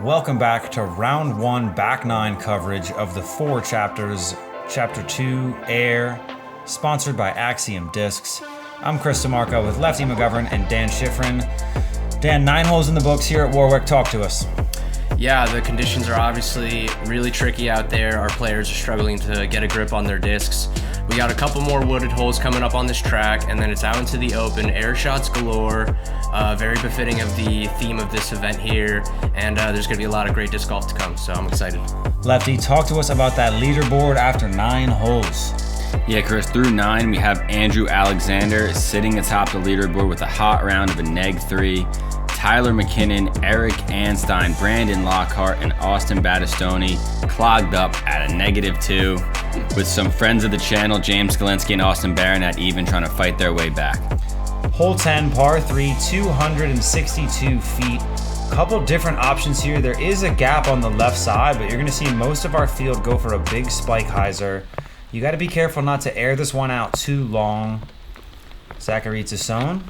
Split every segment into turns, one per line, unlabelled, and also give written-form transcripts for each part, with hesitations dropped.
Welcome back to round one back nine coverage of the four chapters, chapter 2, Air, sponsored by Axiom Discs. I'm Chris DeMarco with Lefty McGovern and Dan Schifrin. Dan, 9 holes in the books here at Warwick. Talk to us.
Yeah, the conditions are obviously really tricky out there. Our players are struggling to get a grip on their discs. We got a couple more wooded holes coming up on this track, and then it's out into the open. Air shots galore, very befitting of the theme of this event here, and there's going to be a lot of great disc golf to come, so I'm excited.
Lefty, talk to us about that leaderboard after 9 holes.
Yeah, Chris, through 9, we have Andrew Alexander sitting atop the leaderboard with a hot round of a neg 3. Tyler McKinnon, Eric Anstein, Brandon Lockhart, and Austin Battistoni clogged up at a -2, with some friends of the channel, James Galinsky and Austin Barron, even trying to fight their way back.
Hole 10, par 3, 262 feet. Couple different options here. There is a gap on the left side, but you're going to see most of our field go for a big spike hyzer. You got to be careful not to air this one out too long. Zachary Tesone.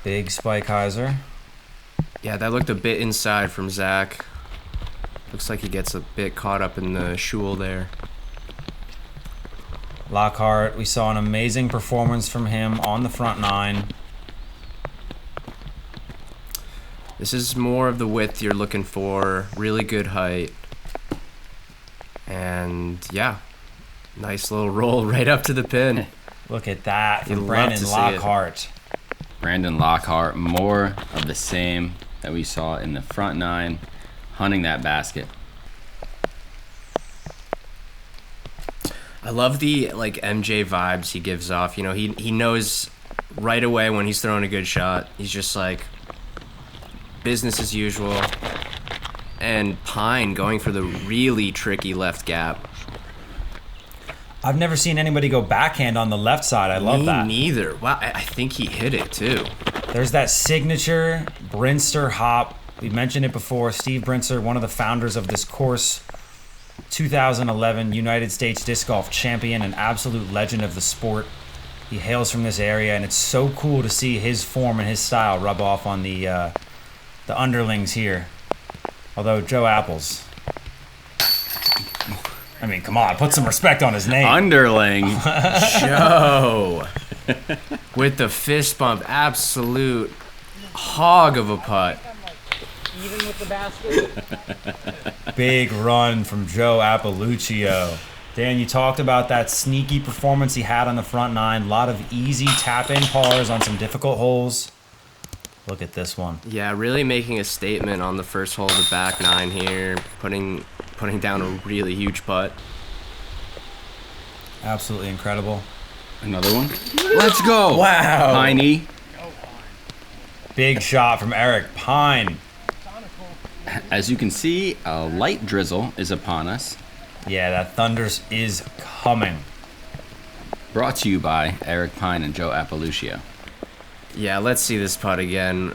Big spike hyzer.
Yeah, that looked a bit inside from Zach. Looks like he gets a bit caught up in the shoal there.
Lockhart, we saw an amazing performance from him on the front 9.
This is more of the width you're looking for, really good height. And yeah, nice little roll right up to the pin.
Look at that from
You'd
Brandon
love to see
Lockhart.
Brandon Lockhart, more of the same that we saw in the front 9, hunting that basket.
I love the MJ vibes he gives off. You know, he knows right away when he's throwing a good shot. He's just like business as usual. And Peine going for the really tricky left gap.
I've never seen anybody go backhand on the left side. I love that.
Me neither. Wow, I think he hit it too.
There's that signature Brinster hop. We mentioned it before. Steve Brinster, one of the founders of this course, 2011 United States Disc Golf Champion, an absolute legend of the sport. He hails from this area, and it's so cool to see his form and his style rub off on the underlings here. Although Joe Apples, I mean, come on, put some respect on his name.
Underling.
Joe with the fist bump, absolute hog of a putt.
Even with the basket.
Big run from Joe Appaluccio. Dan, you talked about that sneaky performance he had on the front 9. A lot of easy tap-in pars on some difficult holes. Look at this one.
Yeah, really making a statement on the first hole of the back 9 here, putting down a really huge putt.
Absolutely incredible.
Another one. Let's go.
Wow.
Peine.
Big shot from Eric Peine.
As you can see, a light drizzle is upon us.
Yeah, that thunder is coming.
Brought to you by Eric Peine and Joe Appaluccio.
Yeah, let's see this putt again.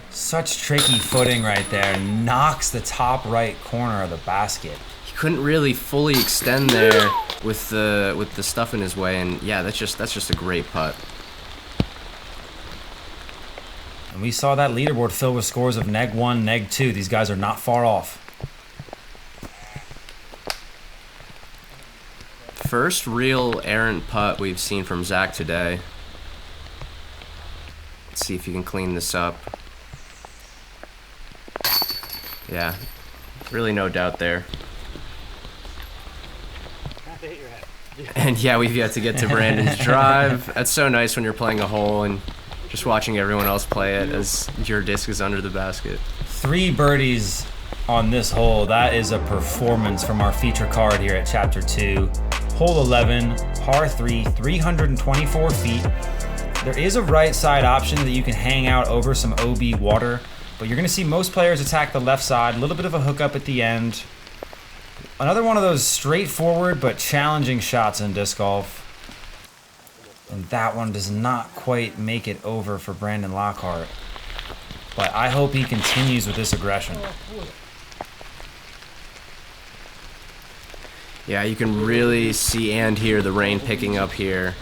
Such tricky footing right there. Knocks the top right corner of the basket.
He couldn't really fully extend there with the stuff in his way, and yeah, that's just a great putt.
And we saw that leaderboard fill with scores of neg 1, neg 2. These guys are not far off.
First real errant putt we've seen from Zach today. Let's see if you can clean this up. Yeah, really no doubt there.
Have to hit your head.
And yeah, we've yet to get to Brandon's drive. That's so nice when you're playing a hole and just watching everyone else play it as your disc is under the basket.
3 birdies on this hole. That is a performance from our feature card here at Chapter 2. Hole 11, par 3, 324 feet. There is a right side option that you can hang out over some OB water, but you're going to see most players attack the left side. A little bit of a hookup at the end. Another one of those straightforward but challenging shots in disc golf. And that one does not quite make it over for Brandon Lockhart. But I hope he continues with this aggression.
Yeah, you can really see and hear the rain picking up here.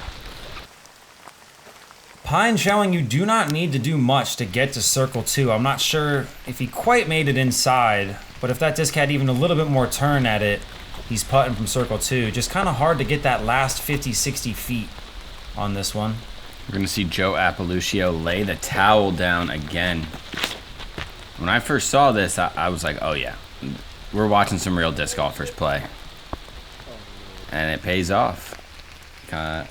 Peine showing you do not need to do much to get to circle 2. I'm not sure if he quite made it inside, but if that disc had even a little bit more turn at it, he's putting from circle 2. Just kind of hard to get that last 50, 60 feet on this one.
We're going to see Joe Appaluccio lay the towel down again. When I first saw this, I was like, oh yeah, we're watching some real disc golfers play. And it pays off. No?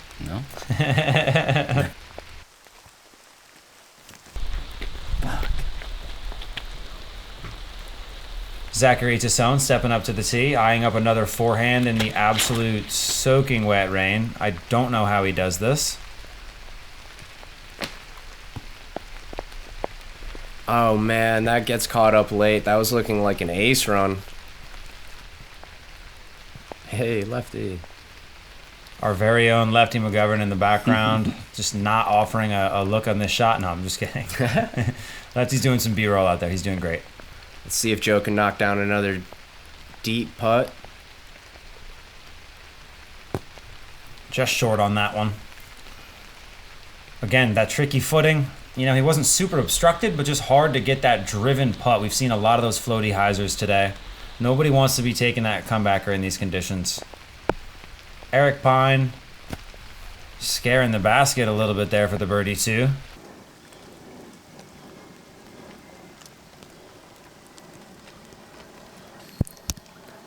Zachary Tesone stepping up to the tee, eyeing up another forehand in the absolute soaking wet rain. I don't know how he does this.
Oh man, that gets caught up late. That was looking like an ace run. Hey, lefty.
Our very own Lefty McGovern in the background, just not offering a look on this shot. No, I'm just kidding. Lefty's doing some B-roll out there. He's doing great.
Let's see if Joe can knock down another deep putt.
Just short on that one. Again, that tricky footing. You know, he wasn't super obstructed, but just hard to get that driven putt. We've seen a lot of those floaty hyzers today. Nobody wants to be taking that comebacker in these conditions. Eric Peine scaring the basket a little bit there for the birdie too.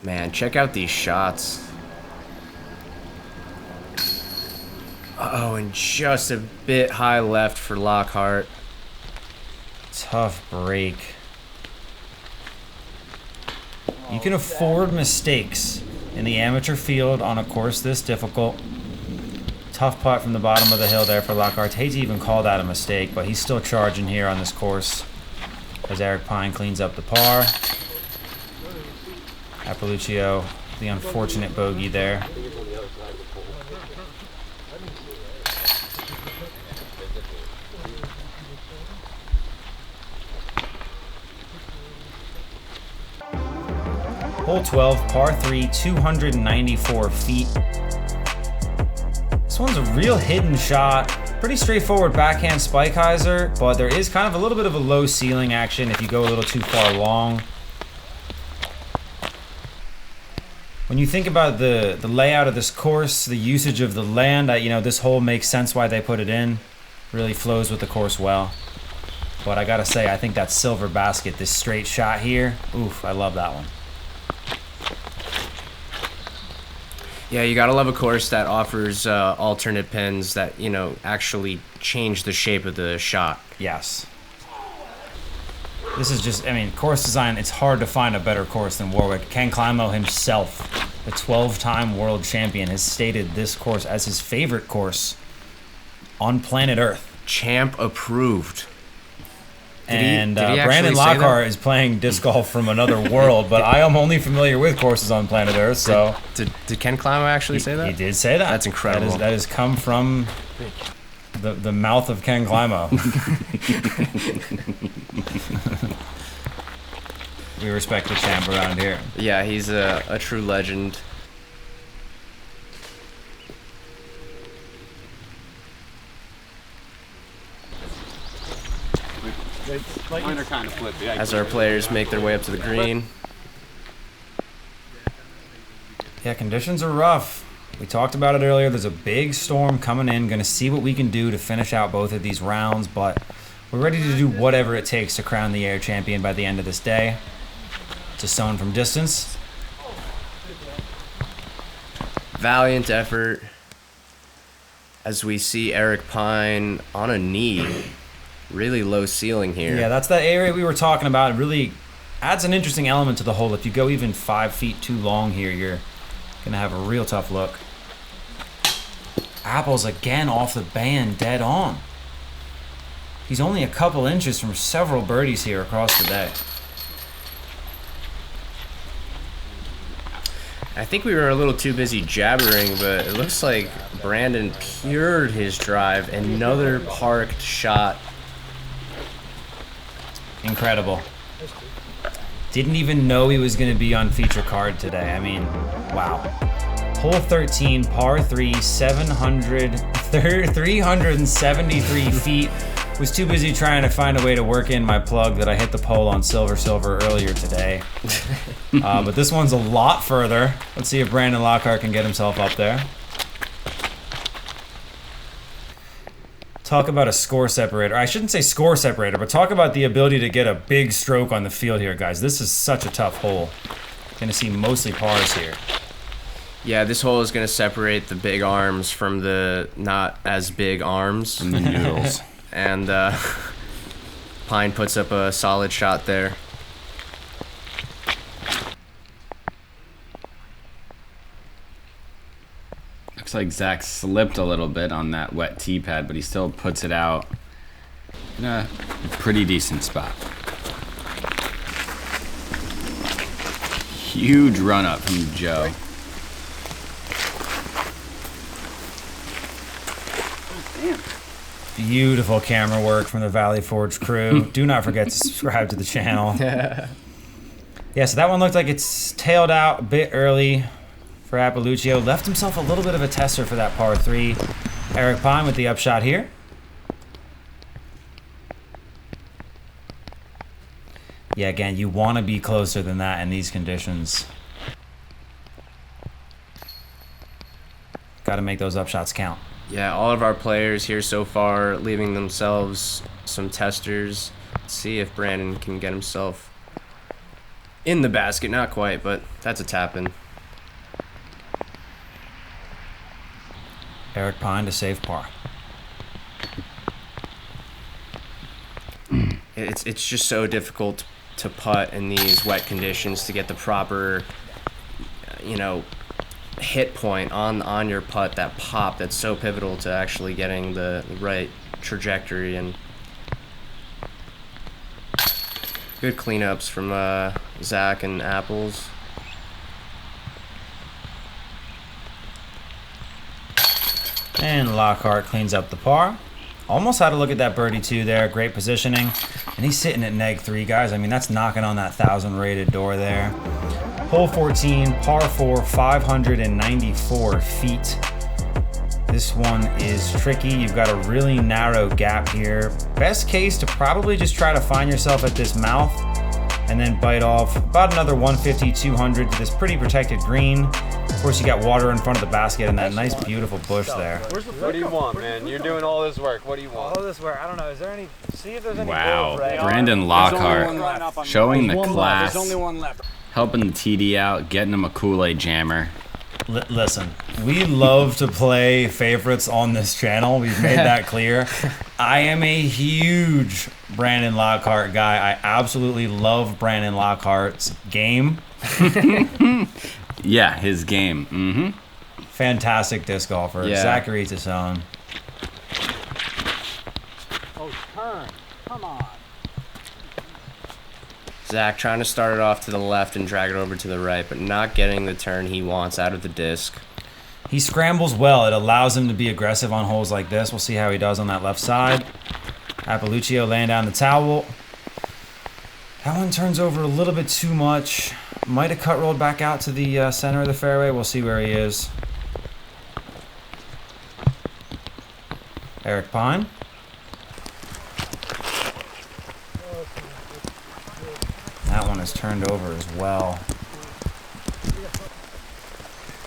Man, check out these shots. Oh, and just a bit high left for Lockhart.
Tough break. You can afford mistakes in the amateur field on a course this difficult. Tough putt from the bottom of the hill there for Lockhart. Hate to even call that a mistake, but he's still charging here on this course as Eric Peine cleans up the par. Appaluccio, the unfortunate bogey there. Hole 12, par 3, 294 feet. This one's a real hidden shot. Pretty straightforward backhand spike hyzer, but there is kind of a little bit of a low ceiling action if you go a little too far long. When you think about the layout of this course, the usage of the land, you know, this hole makes sense why they put it in. Really flows with the course well. But I gotta say, I think that silver basket, this straight shot here, oof, I love that one.
Yeah, you gotta love a course that offers alternate pins that, you know, actually change the shape of the shot.
Yes. This is just, I mean, course design, it's hard to find a better course than Warwick. Ken Climo himself, the 12-time world champion, has stated this course as his favorite course on planet Earth.
Champ approved.
And Brandon Lockhart is playing disc golf from another world, but I am only familiar with courses on planet Earth, so...
Did Ken Climo actually say that?
He did say that.
That's incredible.
That has come from the mouth of Ken Climo. We respect the champ around here.
Yeah, he's a true legend.
Mine are kind of flippy.
As our players make their way up to the green.
Yeah, conditions are rough. We talked about it earlier. There's a big storm coming in. Going to see what we can do to finish out both of these rounds, but we're ready to do whatever it takes to crown the air champion by the end of this day. Tesone from distance.
Valiant effort as we see Eric Peine on a knee. Really low ceiling here.
Yeah, that's that area we were talking about. It really adds an interesting element to the hole. If you go even 5 feet too long here, you're going to have a real tough look. Apple's again off the band, dead on. He's only a couple inches from several birdies here across the day.
I think we were a little too busy jabbering, but it looks like Brandon pured his drive. Another parked shot.
Incredible. Didn't even know he was going to be on feature card today. I mean, wow. Hole 13, par 3, 373 feet. Was too busy trying to find a way to work in my plug that I hit the pole on silver earlier today. But this one's a lot further. Let's see if Brandon Lockhart can get himself up there. Talk about a score separator. I shouldn't say score separator, but talk about the ability to get a big stroke on the field here, guys. This is such a tough hole. Gonna see mostly pars here.
Yeah, this hole is going to separate the big arms from the not as big arms.
And the noodles.
And Peine puts up a solid shot there.
Looks like Zach slipped a little bit on that wet tee pad, but he still puts it out in a pretty decent spot. Huge run up from Joe.
Beautiful camera work from the Valley Forge crew. Do not forget to subscribe to the channel. Yeah, so that one looked like it's tailed out a bit early for Appaluccio. Left himself a little bit of a tester for that par 3. Eric Peine with the upshot here. Yeah, again, you want to be closer than that in these conditions. Got to make those upshots count.
Yeah, all of our players here so far leaving themselves some testers. Let's see if Brandon can get himself in the basket. Not quite, but that's a tap-in.
Eric Peine to save par.
It's just so difficult to putt in these wet conditions to get the proper, hit point on your putt, that pop that's so pivotal to actually getting the right trajectory. And good cleanups from Zach and Apples.
And Lockhart cleans up the par. Almost had to look at that birdie too there. Great positioning. And he's sitting at neg 3, guys. I mean, that's knocking on that 1,000 rated door there. Hole 14, par 4, 594 feet. This one is tricky. You've got a really narrow gap here. Best case to probably just try to find yourself at this mouth and then bite off about another 150, 200 to this pretty protected green. Of course, you got water in front of the basket and that nice, beautiful bush there.
What do you want, man? You're doing all this work. What do you want?
All this work. I don't know. Is there any? See if there's any.
Wow,
goals, right?
Brandon Lockhart showing the class,
There's only one left.
helping the TD out, getting him a Kool-Aid jammer.
Listen, we love to play favorites on this channel. We've made that clear. I am a huge Brandon Lockhart guy. I absolutely love Brandon Lockhart's game.
Yeah, his game. Mm-hmm.
Fantastic disc golfer.
Yeah.
Zachary Tesone.
Oh, turn. Come on.
Zach trying to start it off to the left and drag it over to the right, but not getting the turn he wants out of the disc.
He scrambles well. It allows him to be aggressive on holes like this. We'll see how he does on that left side. Appaluccio laying down the towel. That one turns over a little bit too much. Might have cut rolled back out to the center of the fairway. We'll see where he is. Eric Peine. That one is turned over as well.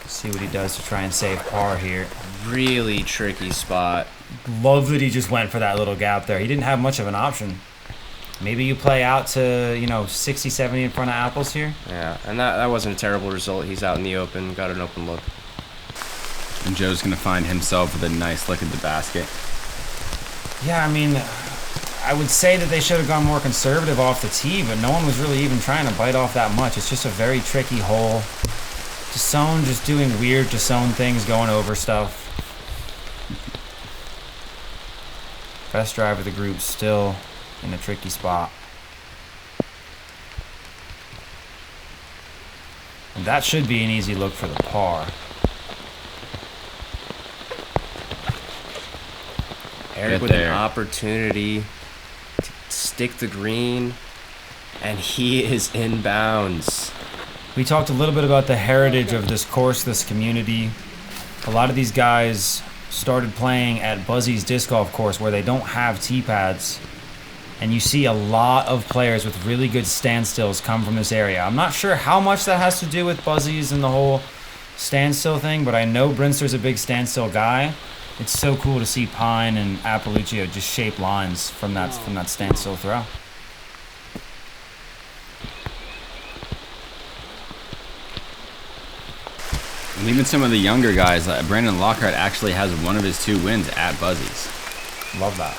See what he does to try and save par here.
Really tricky spot.
Love that he just went for that little gap there. He didn't have much of an option. Maybe you play out to, 60, 70 in front of Apples here.
Yeah, and that wasn't a terrible result. He's out in the open, got an open look.
And Joe's going to find himself with a nice look at the basket.
Yeah, I mean, I would say that they should have gone more conservative off the tee, but no one was really even trying to bite off that much. It's just a very tricky hole. Tesone just doing weird Tesone things, going over stuff. Best drive of the group still in a tricky spot. And that should be an easy look for the par.
Eric with an opportunity to stick the green, and he is in bounds.
We talked a little bit about the heritage of this course, this community. A lot of these guys started playing at Buzzy's disc golf course where they don't have tee pads. And you see a lot of players with really good standstills come from this area. I'm not sure how much that has to do with Buzzy's and the whole standstill thing, but I know Brinster's a big standstill guy. It's so cool to see Peine and Appaluccio just shape lines from that standstill throw.
And even some of the younger guys, Brandon Lockhart actually has one of his 2 wins at Buzzy's.
Love that.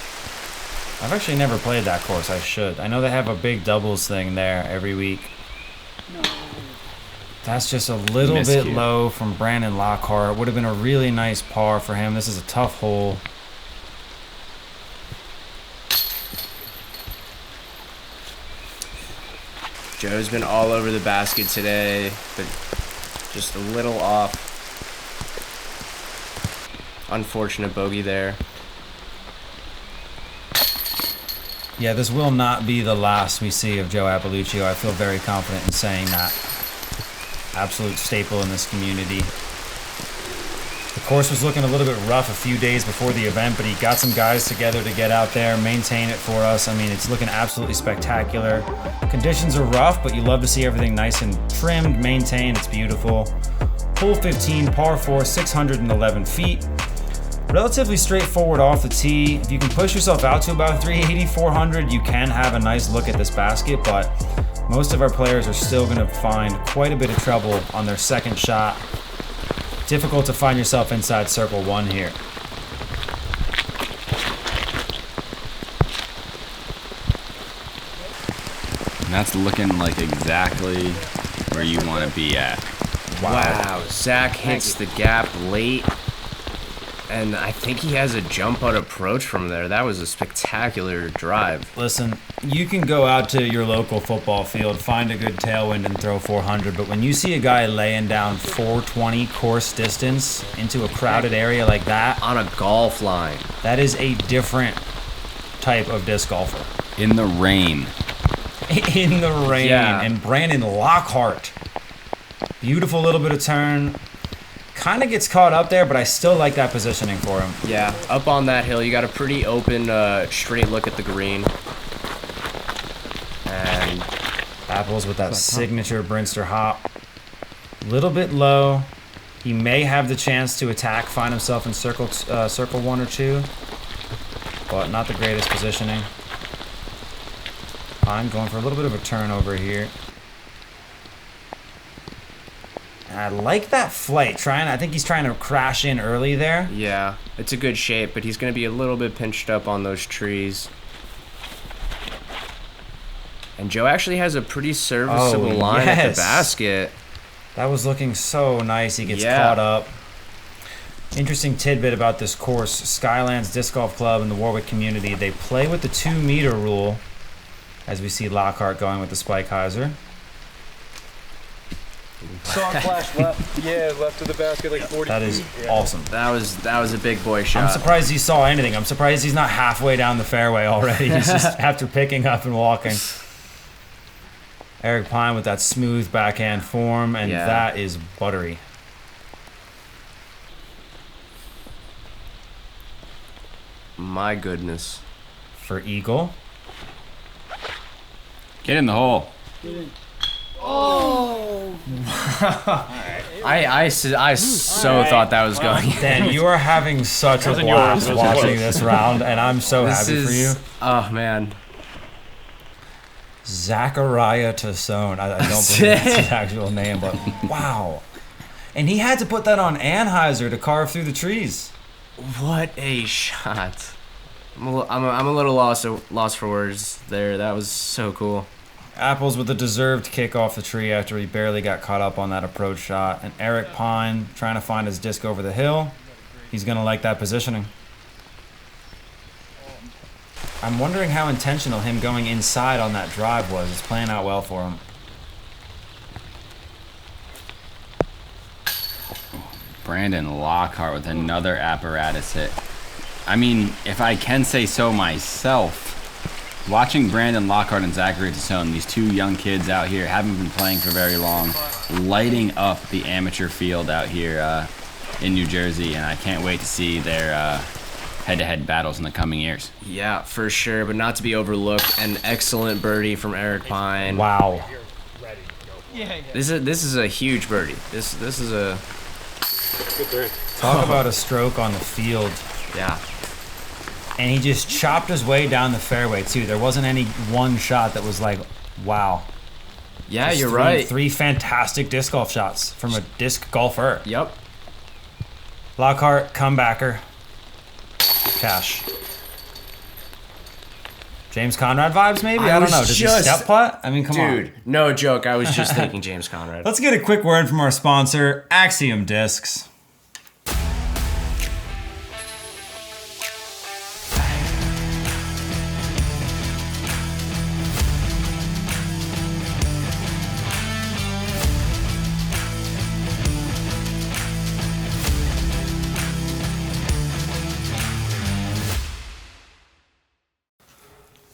I've actually never played that course. I should. I know they have a big doubles thing there every week. That's just a little bit low from Brandon Lockhart. Would have been a really nice par for him. This is a tough hole.
Joe's been all over the basket today, but just a little off. Unfortunate bogey there.
Yeah, this will not be the last we see of Joe Appaluccio. I feel very confident in saying that. Absolute staple in this community. The course was looking a little bit rough a few days before the event, but he got some guys together to get out there, maintain it for us. I mean, it's looking absolutely spectacular. Conditions are rough, but you love to see everything nice and trimmed, maintained. It's beautiful. Hole 15, par 4, 611 feet. Relatively straightforward off the tee. If you can push yourself out to about 380, 400, you can have a nice look at this basket, but most of our players are still going to find quite a bit of trouble on their second shot. Difficult to find yourself inside circle 1 here.
And that's looking like exactly where you want to be at.
Wow. Zach hits the gap late. And I think he has a jump putt approach from there. That was a spectacular drive.
Listen, you can go out to your local football field, find a good tailwind and throw 400, but when you see a guy laying down 420 course distance into a crowded area like that,
On a golf line.
that is a different type of disc golfer.
In the rain.
In the rain.
Yeah.
And Brandon Lockhart. Beautiful little bit of turn. Kind of gets caught up there, but I still like that positioning for him.
Yeah, up on that hill, you got a pretty open, straight look at the green. And
Apples with that signature Brinster hop. Little bit low. He may have the chance to attack, find himself in circle 1 or 2, but not the greatest positioning. I'm going for a little bit of a turnover here. I like that flight. I think he's trying to crash in early there.
yeah, it's a good shape, but he's going to be a little bit pinched up on those trees. And Joe actually has a pretty serviceable line at the basket.
That was looking so nice. He gets
Yeah.
caught up. Interesting tidbit about this course. Skylands Disc Golf Club in the Warwick community, they play with the 2-meter rule, as we see Lockhart going with the spike hyzer.
Saw it flash left. Yeah, left of the basket like 40
That is
feet.
awesome.
That was a big boy shot.
I'm surprised he saw anything. I'm surprised he's not halfway down the fairway already. He's just after picking up and walking. Eric Peine with that smooth backhand form, and
Yeah.
that is buttery.
My goodness.
For Eagle.
Get in the hole.
I so thought that was going in.
Dan, you are having such a blast watching this round, and I'm so happy for you.
Oh, man.
Zachariah Tesone. I don't believe that's his actual name, but wow. And he had to put that on Anheuser to carve through the trees.
What a shot. I'm a little lost for words there. That was so cool.
Apples with a deserved kick off the tree after he barely got caught up on that approach shot. And Eric Peine trying to find his disc over the hill. He's going to like that positioning. I'm wondering how intentional him going inside on that drive was. It's playing out well for him.
Brandon Lockhart with another apparatus hit. I mean, if I can say so myself, Watching Brandon Lockhart and Zachary Tesone, these two young kids out here, haven't been playing for very long, lighting up the amateur field out here in New Jersey, and I can't wait to see their head-to-head battles in the coming years.
Yeah, for sure, but not to be overlooked. An excellent birdie from Eric Peine.
Wow.
This is a huge birdie. This is a
Talk about a stroke on the field.
yeah.
And he just chopped his way down the fairway, too. There wasn't any one shot that was like, wow.
Yeah,
Just
you're
three-
right.
Three fantastic disc golf shots from a disc golfer.
Yep.
Lockhart, comebacker. Cash. James Conrad vibes, maybe? I don't know. Does he step putt? I mean, come on.
Dude, no joke. I was just thinking James Conrad.
Let's get a quick word from our sponsor, Axiom Discs.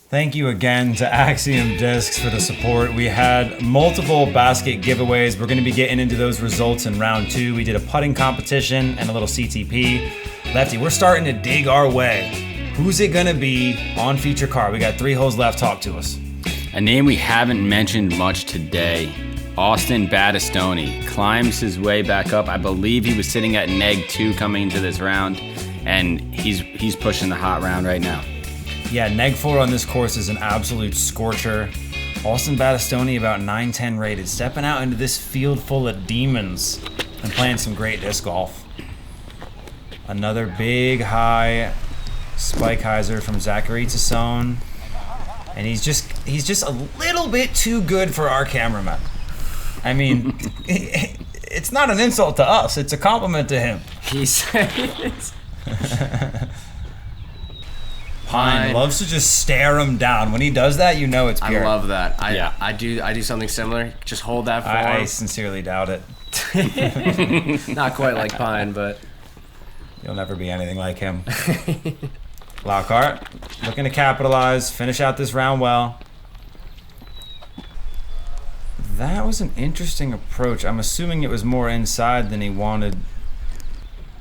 Thank you again to Axiom Discs for the support. We had multiple basket giveaways. We're going to be getting into those results in round 2. We did a putting competition and a little CTP. Lefty, we're starting to dig our way. Who's it going to be on feature card? We got 3 holes left. Talk to us.
A name we haven't mentioned much today, Austin Battistoni, climbs his way back up. I believe he was sitting at neg 2 coming into this round, and he's pushing the hot round right now.
Yeah, neg 4 on this course is an absolute scorcher. Austin Battistoni about 910 rated, stepping out into this field full of demons and playing some great disc golf. Another big high spike hyzer from Zachary Tesone. And he's just a little bit too good for our cameraman. I mean, it's not an insult to us, it's a compliment to him.
He said it.
Peine loves to just stare him down. When he does that, you know it's
I
pure.
love that. I do something similar. Just hold that form.
I sincerely doubt it.
Not quite like Peine, but
You'll never be anything like him. Lockhart, looking to capitalize, finish out this round well. That was an interesting approach. I'm assuming it was more inside than he wanted.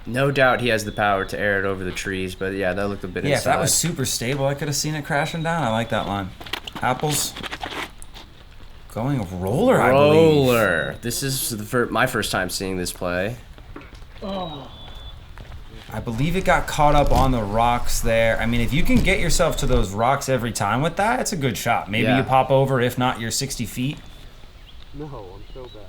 no doubt he has the power to air it over the trees. But yeah, that looked a bit
Yeah, if
inside.
that was super stable, I could have seen it crashing down. I like that line. Apples going a roller, I believe.
roller. This is my first time seeing this play.
I believe it got caught up on the rocks there. I mean, if you can get yourself to those rocks every time with that, it's a good shot. Maybe
Yeah.
you pop over. If not, you're 60 feet.
No, I'm so bad.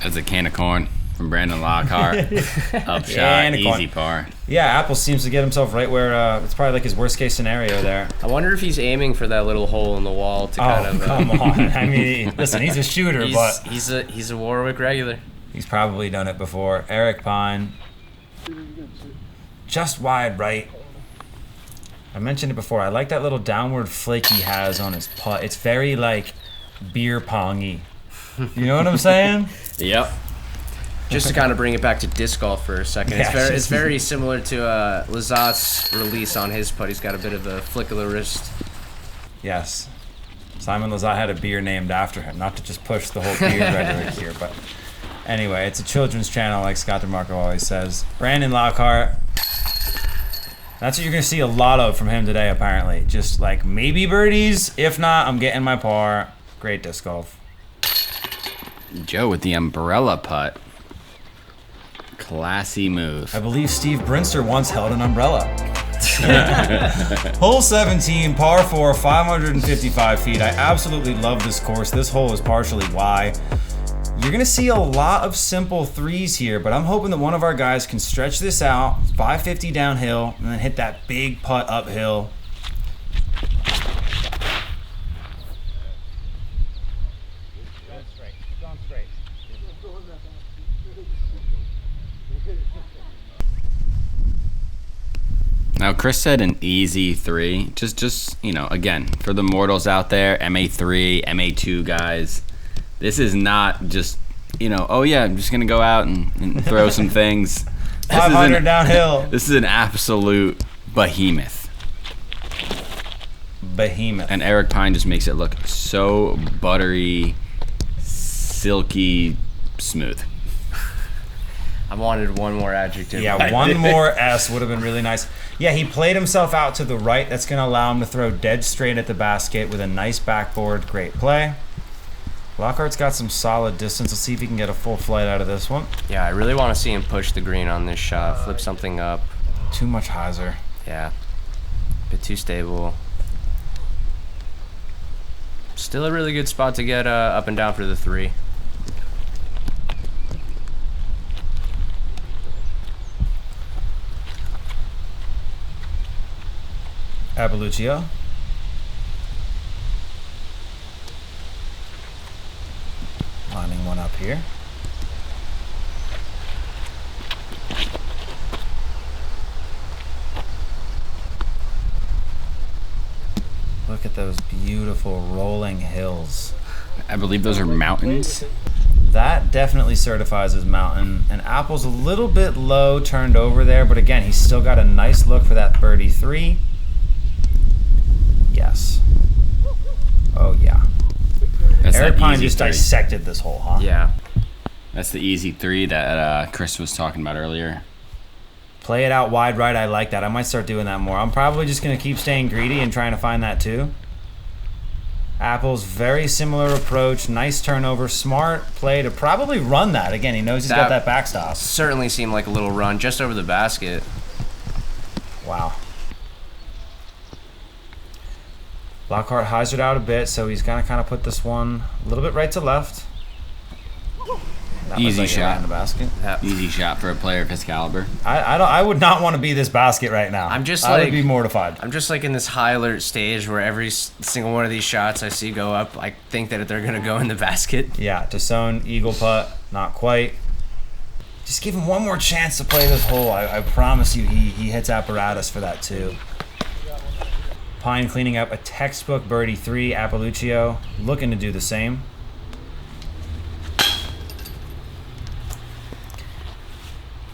That's a can of corn from Brandon Lockhart. Up shot,
Can of corn.
easy par.
Yeah, Apple seems to get himself right where it's probably like his worst case scenario there.
I wonder if he's aiming for that little hole in the wall to kind
Oh,
of.
come on. I mean, listen, he's a shooter, but
He's a Warwick regular.
he's probably done it before. Eric Peine. Just wide right. I mentioned it before. I like that little downward flick he has on his putt. It's very, like, beer pongy. You know what I'm saying?
Yep.
Just to kind of bring it back to disc golf for a second,
Yeah,
it's very similar to Lazat's release on his putt. He's got a bit of a flick of the wrist.
Yes. Simon Lazat had a beer named after him. Not to just push the whole beer rhetoric here, but anyway, it's a children's channel, like Scott DeMarco always says. Brandon Lockhart. That's what you're going to see a lot of from him today, apparently. Just like maybe birdies. If not, I'm getting my par. Great disc golf.
Joe with the umbrella putt. Classy move.
I believe Steve Brinster once held an umbrella. Hole 17, par 4, 555 feet. I absolutely love this course. This hole is partially why. You're going to see a lot of simple threes here, but I'm hoping that one of our guys can stretch this out, 550 downhill, and then hit that big putt uphill.
Keep going straight.
Now, Chris said an easy 3. Just again, for the mortals out there, MA3, MA2 guys, this is not just, oh yeah, I'm just going to go out and throw some things. This is
500 downhill.
This is an absolute behemoth.
Behemoth.
And Eric Peine just makes it look so buttery, silky, smooth.
I wanted one more adjective.
Yeah, one more S would have been really nice. Yeah, he played himself out to the right. That's going to allow him to throw dead straight at the basket with a nice backboard. Great play. Lockhart's got some solid distance. Let's see if he can get a full flight out of this one.
Yeah, I really want to see him push the green on this shot, flip something up.
Too much hyzer.
Yeah, a bit too stable. Still a really good spot to get up and down for the 3.
Appaluccio. Lining one up here. Look at those beautiful rolling hills.
I believe those are mountains.
That definitely certifies as mountain. And Apple's a little bit low turned over there, but again, he's still got a nice look for that birdie 3. Yes. Oh, yeah.
That's
Eric
that
Peine
easy
just
3.
dissected this hole, huh?
Yeah.
That's the easy 3 that Chris was talking about earlier.
Play it out wide right. I like that. I might start doing that more. I'm probably just going to keep staying greedy and trying to find that too. Apple's very similar approach. Nice turnover. Smart play to probably run that. Again, he knows he's got that backstop.
Certainly seemed like a little run just over the basket.
Wow. Lockhart hyzered out a bit, so he's going to kind of put this one a little bit right to left. That
Easy
looks like it ran
shot.
in the basket.
Easy shot for a player of his caliber.
I would not want to be this basket right now.
I'm just
I would
like-
be mortified.
I'm just like in this high alert stage where every single one of these shots I see go up, I think that they're going to go in the basket.
Yeah, Tesone, eagle putt, not quite. Just give him one more chance to play this hole. I promise you he hits apparatus for that too. Peine cleaning up a textbook birdie 3. Appaluccio looking to do the same.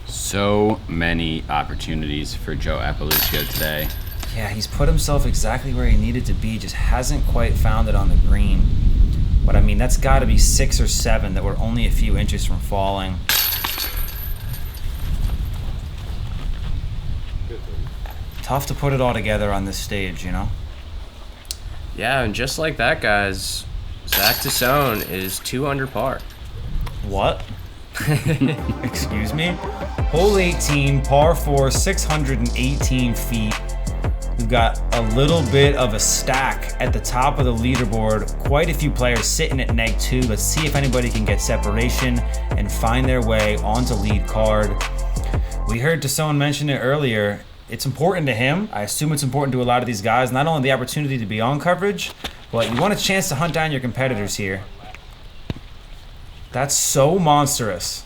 So many opportunities for Joe Appaluccio today.
Yeah, he's put himself exactly where he needed to be, just hasn't quite found it on the green. But I mean, that's got to be 6 or 7 that were only a few inches from falling. Tough to put it all together on this stage, you know?
Yeah, and just like that, guys, Zach Tesone is 2 under par.
What? Excuse me? Hole 18, par 4, 618 feet. We've got a little bit of a stack at the top of the leaderboard. Quite a few players sitting at -2. Let's see if anybody can get separation and find their way onto lead card. We heard Tesone mention it earlier. It's important to him. I assume it's important to a lot of these guys. Not only the opportunity to be on coverage, but you want a chance to hunt down your competitors here. That's so monstrous.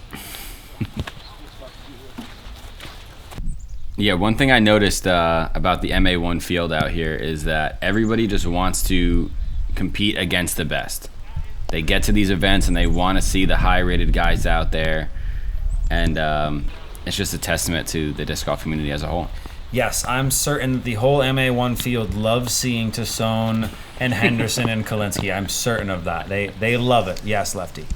Yeah, one thing I noticed about the MA1 field out here is that everybody just wants to compete against the best. They get to these events and they want to see the high-rated guys out there, and it's just a testament to the disc golf community as a whole.
Yes, I'm certain that the whole MA1 field loves seeing Tesone and Henderson and Kalinsky. I'm certain of that. They love it. Yes, Lefty.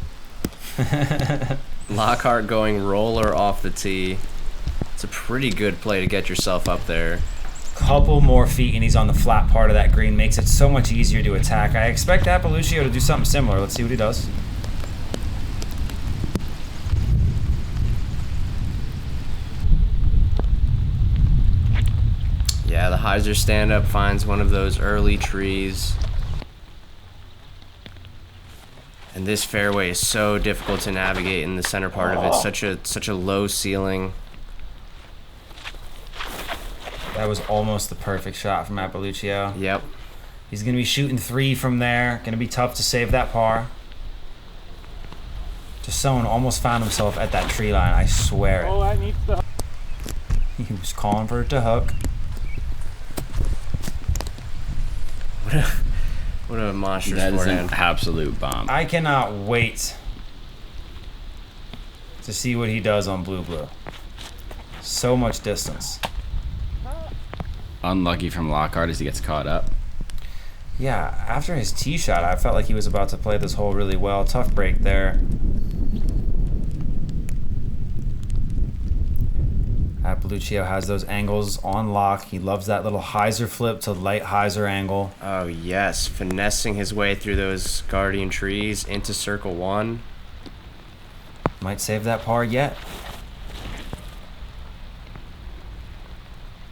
Lockhart going roller off the tee. It's a pretty good play to get yourself up there.
Couple more feet and he's on the flat part of that green. Makes it so much easier to attack. I expect Appaluccio to do something similar. Let's see what he does.
Yeah, the hyzer stand-up finds one of those early trees. And this fairway is so difficult to navigate in the center part of it. Such a low ceiling.
That was almost the perfect shot from Appaluccio.
Yep.
He's going to be shooting 3 from there. Going to be tough to save that par. Tesone almost found himself at that tree line. I swear
Oh,
it.
that needs to.
He was calling for it to hook.
What a monstrous
That is an
forehand.
absolute bomb.
I cannot wait to see what he does on blue-blue. So much distance.
Unlucky from Lockhart as he gets caught up.
Yeah, after his tee shot, I felt like he was about to play this hole really well. Tough break there. Appaluccio has those angles on lock. He loves that little hyzer flip to light hyzer angle.
Oh, yes. Finessing his way through those guardian trees into circle 1.
Might save that par yet.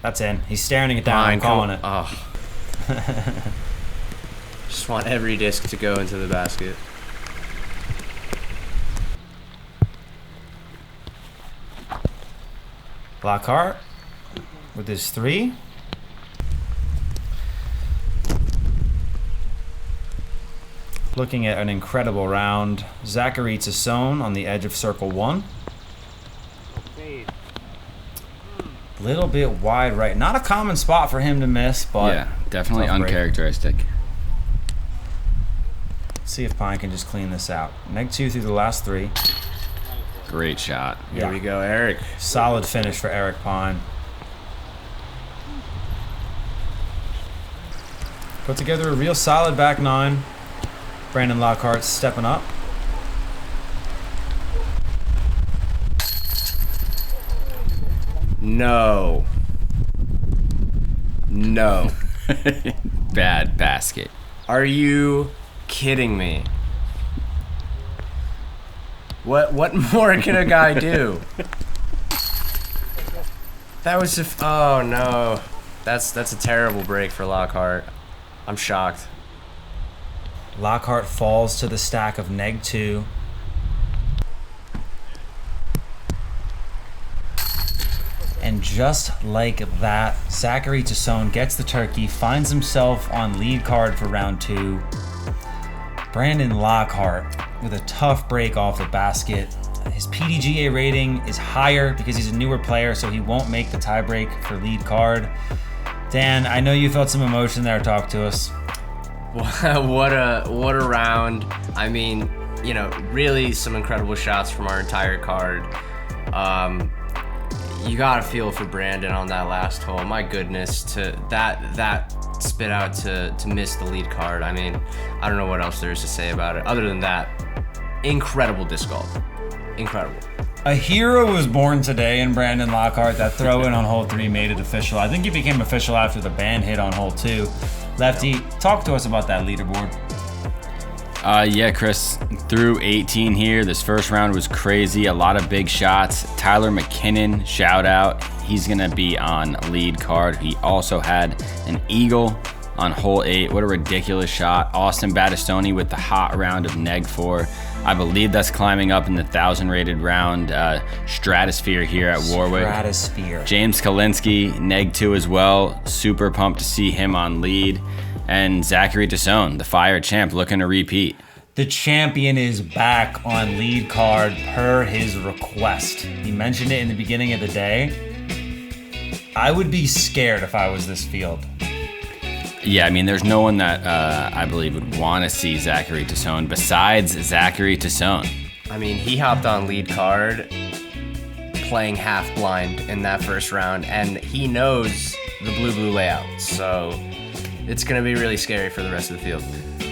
That's in. He's staring it down. I'm calling it.
Oh. Just want every disc to go into the basket.
Lockhart with his 3. Looking at an incredible round. Zachary Tesone on the edge of circle 1. Little bit wide right. Not a common spot for him to miss, but
yeah, definitely uncharacteristic.
See if Peine can just clean this out. Neg 2 through the last 3.
Great shot.
Here we go, Eric.
Solid finish for Eric Peine. Put together a real solid back 9. Brandon Lockhart stepping up.
No. No.
Bad basket.
Are you kidding me? What more can a guy do? That was oh no. That's a terrible break for Lockhart. I'm shocked.
Lockhart falls to the stack of neg 2. And just like that, Zachary Tesone gets the turkey, finds himself on lead card for round 2. Brandon Lockhart with a tough break off the basket. His PDGA rating is higher because he's a newer player, so he won't make the tiebreak for lead card. Dan, I know you felt some emotion there. Talk to us.
What a round. I mean, you know, really some incredible shots from our entire card. You gotta feel for Brandon on that last hole. My goodness, to that spit out to miss the lead card. I mean, I don't know what else there is to say about it other than that. Incredible disc golf. Incredible.
A hero was born today in Brandon Lockhart. That throw in on hole 3 made it official. I think it became official after the band hit on hole 2. Lefty, talk to us about that leaderboard.
Yeah, Chris, through 18 here. This first round was crazy. A lot of big shots. Tyler McKinnon, shout out. He's going to be on lead card. He also had an eagle on hole 8. What a ridiculous shot. Austin Battistoni with the hot round of neg 4. I believe that's climbing up in the 1,000 rated round stratosphere here at Warwick.
Stratosphere.
James Kalinsky, neg 2 as well. Super pumped to see him on lead. And Zachary Tesone, the fire champ, looking to repeat.
The champion is back on lead card per his request. He mentioned it in the beginning of the day. I would be scared if I was this field.
Yeah, I mean, there's no one that I believe would want to see Zachary Tesone besides Zachary Tesone.
I mean, he hopped on lead card playing half blind in that first round, and he knows the blue layout, so it's going to be really scary for the rest of the field.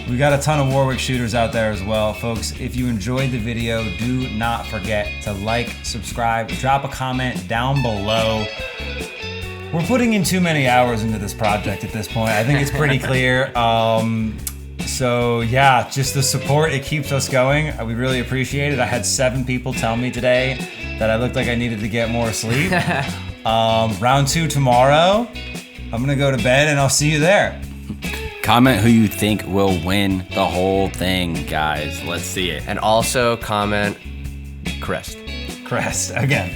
We got a ton of Warwick shooters out there as well. Folks, if you enjoyed the video, do not forget to like, subscribe, drop a comment down below. We're putting in too many hours into this project at this point. I think it's pretty clear. So yeah, just the support, it keeps us going. We really appreciate it. I had 7 people tell me today that I looked like I needed to get more sleep. Round 2 tomorrow. I'm gonna go to bed and I'll see you there.
Comment who you think will win the whole thing, guys. Let's see it.
And also comment crest.
Crest again.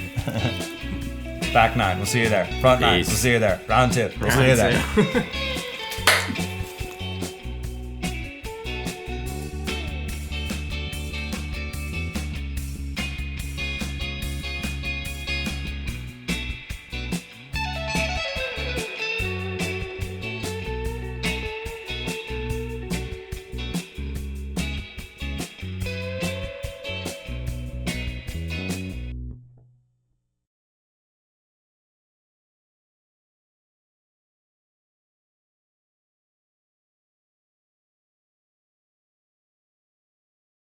Back 9, we'll see you there. Front 9, we'll see you there. Round 2, we'll see you there.